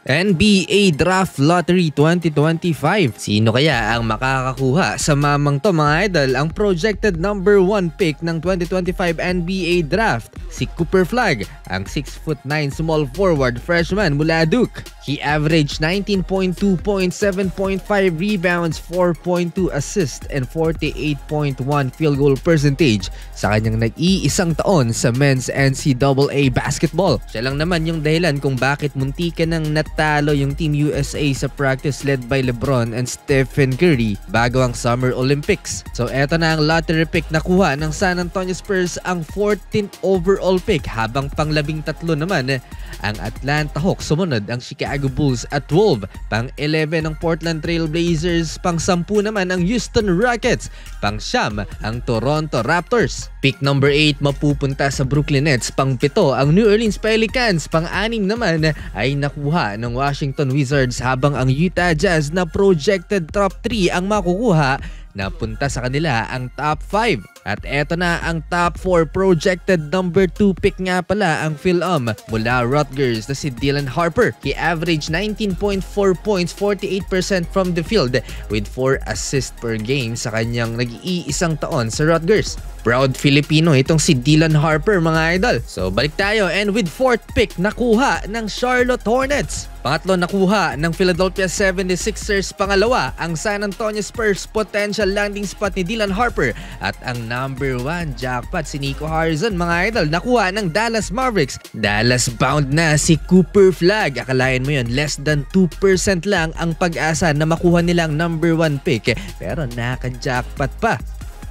NBA Draft Lottery 2025. Sino kaya ang makakakuha sa mamang to mga idol? Ang projected number 1 pick ng 2025 NBA Draft, si Cooper Flagg, ang 6'9" small forward freshman mula Duke. He averaged 19.2 points, 7.5 rebounds, 4.2 assists, and 48.1 field goal percentage sa kanyang nag-iisang taon sa men's NCAA basketball. Siya lang naman yung dahilan kung bakit muntikan ng natalo yung Team USA sa practice led by LeBron and Stephen Curry bago ang Summer Olympics. So eto na ang lottery pick na kuha ng San Antonio Spurs, ang 14th overall pick, habang pang-13 naman ang Atlanta Hawks. Sumunod ang Chicago Bulls at 12, pang-11 ang Portland Trail Blazers, pang-10 naman ang Houston Rockets, pang-9 ang Toronto Raptors. Pick number 8 mapupunta sa Brooklyn Nets, pang-7 ang New Orleans Pelicans, pang-6 naman ay nakuha ng Washington Wizards, habang ang Utah Jazz na projected top 3 ang makukuha, napunta sa kanila ang top 5. At eto na ang top 4, projected number 2 pick nga pala ang Phil-Om mula Rutgers na si Dylan Harper. He averaged 19.4 points, 48% from the field with 4 assists per game sa kanyang nag-iisang taon sa Rutgers. Proud Filipino itong si Dylan Harper mga idol. So balik tayo, and with 4th pick nakuha ng Charlotte Hornets. Pangatlo nakuha ng Philadelphia 76ers, pangalawa ang San Antonio Spurs, potential landing spot ni Dylan Harper, at ang number 1 jackpot si Nico Harrison mga idol, nakuha ng Dallas Mavericks. Dallas bound na si Cooper Flagg. Akalain mo yun, less than 2% lang ang pag-asa na makuha nilang number 1 pick, pero naka-jackpot pa.